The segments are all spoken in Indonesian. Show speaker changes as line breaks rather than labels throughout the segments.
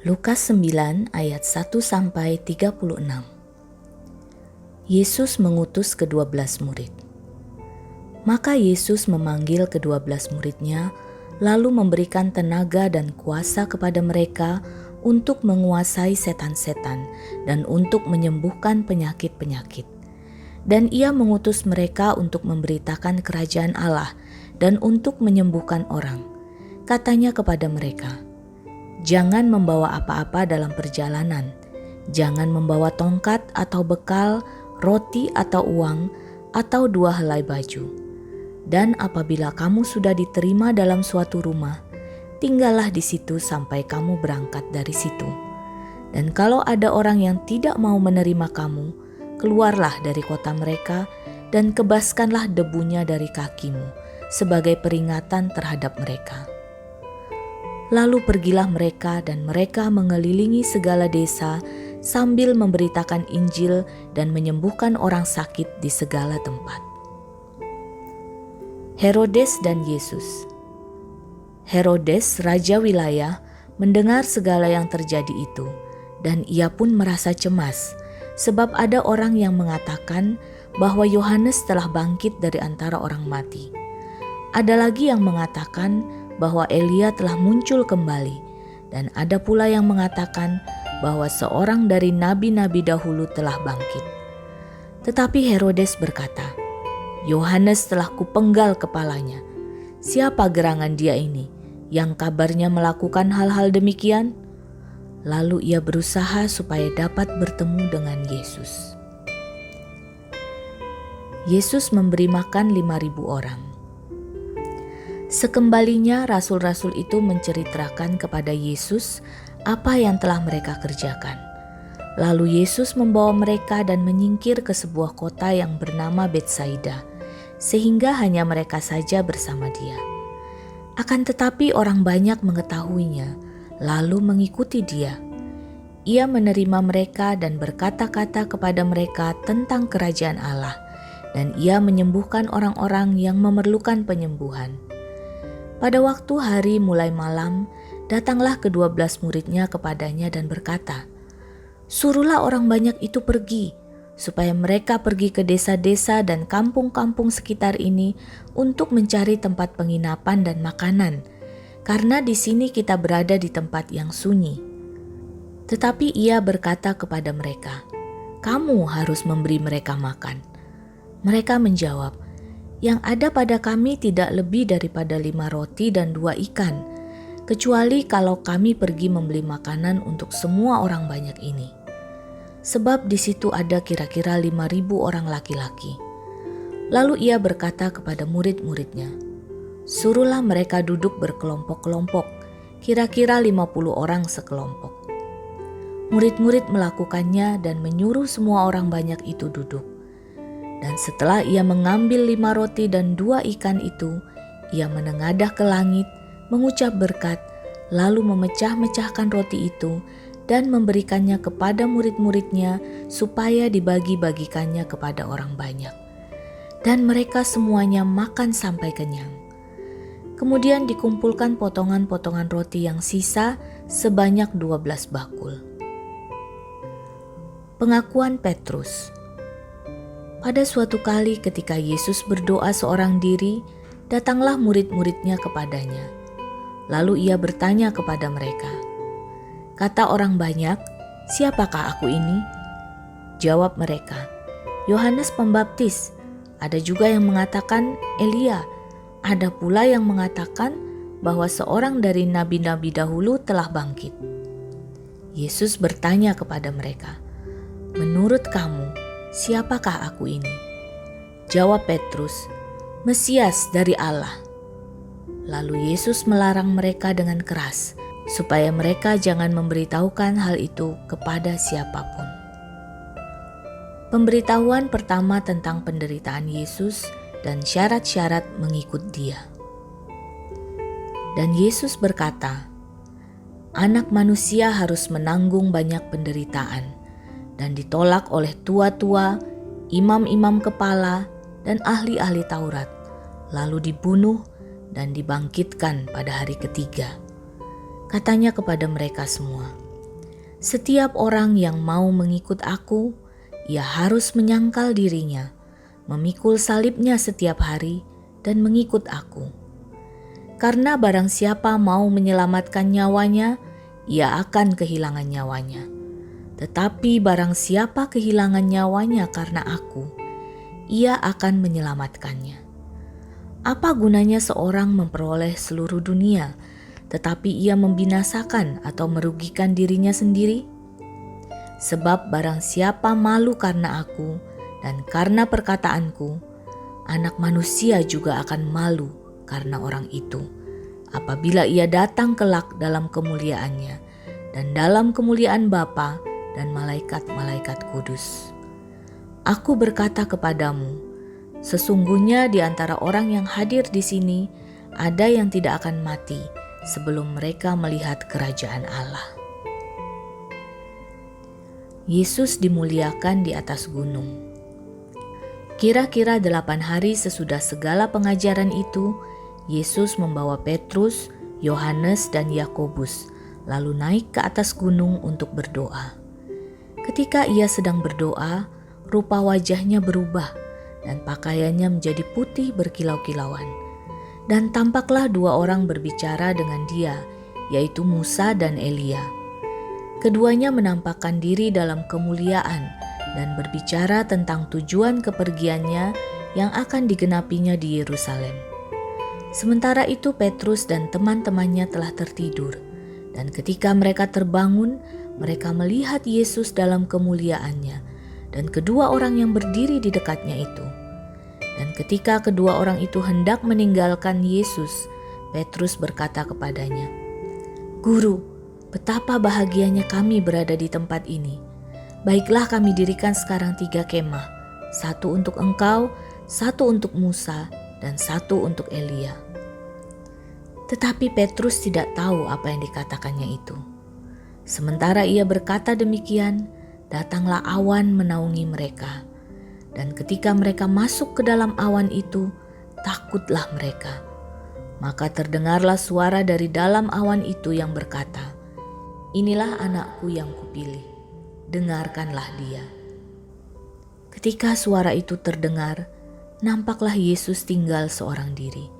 Lukas 9 ayat 1-36. Yesus mengutus ke-12 murid. Maka Yesus memanggil ke-12 muridnya, lalu memberikan tenaga dan kuasa kepada mereka untuk menguasai setan-setan dan untuk menyembuhkan penyakit-penyakit. Dan ia mengutus mereka untuk memberitakan kerajaan Allah dan untuk menyembuhkan orang. Katanya kepada mereka, "Jangan membawa apa-apa dalam perjalanan. Jangan membawa tongkat atau bekal, roti atau uang, atau 2 helai baju. Dan apabila kamu sudah diterima dalam suatu rumah, tinggallah di situ sampai kamu berangkat dari situ. Dan kalau ada orang yang tidak mau menerima kamu, keluarlah dari kota mereka dan kebaskanlah debunya dari kakimu sebagai peringatan terhadap mereka." Lalu pergilah mereka dan mereka mengelilingi segala desa sambil memberitakan Injil dan menyembuhkan orang sakit di segala tempat. Herodes dan Yesus. Herodes, raja wilayah, mendengar segala yang terjadi itu, dan ia pun merasa cemas, sebab ada orang yang mengatakan bahwa Yohanes telah bangkit dari antara orang mati. Ada lagi yang mengatakan bahwa Elia telah muncul kembali, dan ada pula yang mengatakan bahwa seorang dari nabi-nabi dahulu telah bangkit. Tetapi Herodes berkata, "Yohanes telah kupenggal kepalanya. Siapa gerangan dia ini yang kabarnya melakukan hal-hal demikian?" Lalu ia berusaha supaya dapat bertemu dengan Yesus. Yesus memberi makan 5.000 orang. Sekembalinya rasul-rasul itu menceritakan kepada Yesus apa yang telah mereka kerjakan. Lalu Yesus membawa mereka dan menyingkir ke sebuah kota yang bernama Betsaida, sehingga hanya mereka saja bersama dia. Akan tetapi orang banyak mengetahuinya, lalu mengikuti dia. Ia menerima mereka dan berkata-kata kepada mereka tentang kerajaan Allah, dan ia menyembuhkan orang-orang yang memerlukan penyembuhan. Pada waktu hari mulai malam, datanglah ke-12 muridnya kepadanya dan berkata, "Suruhlah orang banyak itu pergi, supaya mereka pergi ke desa-desa dan kampung-kampung sekitar ini untuk mencari tempat penginapan dan makanan, karena di sini kita berada di tempat yang sunyi." Tetapi ia berkata kepada mereka, "Kamu harus memberi mereka makan." Mereka menjawab, "Yang ada pada kami tidak lebih daripada 5 roti dan 2 ikan, kecuali kalau kami pergi membeli makanan untuk semua orang banyak ini. Sebab di situ ada kira-kira 5.000 orang laki-laki." Lalu ia berkata kepada murid-muridnya, "Suruhlah mereka duduk berkelompok-kelompok, kira-kira 50 orang sekelompok." Murid-murid melakukannya dan menyuruh semua orang banyak itu duduk. Dan setelah ia mengambil 5 roti dan 2 ikan itu, ia menengadah ke langit, mengucap berkat, lalu memecah-mecahkan roti itu dan memberikannya kepada murid-muridnya supaya dibagi-bagikannya kepada orang banyak. Dan mereka semuanya makan sampai kenyang. Kemudian dikumpulkan potongan-potongan roti yang sisa sebanyak 12 bakul. Pengakuan Petrus. Pada suatu kali ketika Yesus berdoa seorang diri, datanglah murid-muridnya kepadanya. Lalu ia bertanya kepada mereka, "Kata orang banyak, siapakah aku ini?" Jawab mereka, "Yohanes Pembaptis. Ada juga yang mengatakan Elia. Ada pula yang mengatakan bahwa seorang dari nabi-nabi dahulu telah bangkit." Yesus bertanya kepada mereka, "Menurut kamu, siapakah aku ini?" Jawab Petrus, "Mesias dari Allah." Lalu Yesus melarang mereka dengan keras, supaya mereka jangan memberitahukan hal itu kepada siapapun. Pemberitahuan pertama tentang penderitaan Yesus dan syarat-syarat mengikut Dia. Dan Yesus berkata, "Anak manusia harus menanggung banyak penderitaan dan ditolak oleh tua-tua, imam-imam kepala, dan ahli-ahli Taurat, lalu dibunuh dan dibangkitkan pada hari ketiga." Katanya kepada mereka semua, Setiap orang yang mau mengikut aku, ia harus menyangkal dirinya, memikul salibnya setiap hari, dan mengikut aku. Karena barang siapa mau menyelamatkan nyawanya, ia akan kehilangan nyawanya. Tetapi barang siapa kehilangan nyawanya karena aku, ia akan menyelamatkannya. Apa gunanya seorang memperoleh seluruh dunia, tetapi ia membinasakan atau merugikan dirinya sendiri? Sebab barang siapa malu karena aku dan karena perkataanku, Anak Manusia juga akan malu karena orang itu, apabila ia datang kelak dalam kemuliaannya dan dalam kemuliaan Bapa dan malaikat-malaikat kudus. Aku berkata kepadamu, sesungguhnya di antara orang yang hadir di sini ada yang tidak akan mati sebelum mereka melihat kerajaan Allah. Yesus dimuliakan di atas gunung. Kira-kira 8 hari sesudah segala pengajaran itu, Yesus membawa Petrus, Yohanes, dan Yakobus, lalu naik ke atas gunung untuk berdoa. Ketika ia sedang berdoa, rupa wajahnya berubah, dan pakaiannya menjadi putih berkilau-kilauan. Dan tampaklah 2 orang berbicara dengan dia, yaitu Musa dan Elia. Keduanya menampakkan diri dalam kemuliaan dan berbicara tentang tujuan kepergiannya yang akan digenapinya di Yerusalem. Sementara itu Petrus dan teman-temannya telah tertidur, dan ketika mereka terbangun, mereka melihat Yesus dalam kemuliaannya dan kedua orang yang berdiri di dekatnya itu. Dan ketika kedua orang itu hendak meninggalkan Yesus, Petrus berkata kepadanya, "Guru, betapa bahagianya kami berada di tempat ini. Baiklah kami dirikan sekarang 3 kemah, 1 untuk engkau, 1 untuk Musa, dan 1 untuk Elia." Tetapi Petrus tidak tahu apa yang dikatakannya itu. Sementara ia berkata demikian, datanglah awan menaungi mereka. Dan ketika mereka masuk ke dalam awan itu, takutlah mereka. Maka terdengarlah suara dari dalam awan itu yang berkata, "Inilah anakku yang kupilih, dengarkanlah dia." Ketika suara itu terdengar, nampaklah Yesus tinggal seorang diri,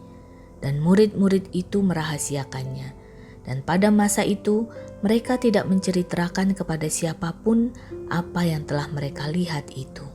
dan murid-murid itu merahasiakannya. Dan pada masa itu, mereka tidak menceritakan kepada siapapun apa yang telah mereka lihat itu.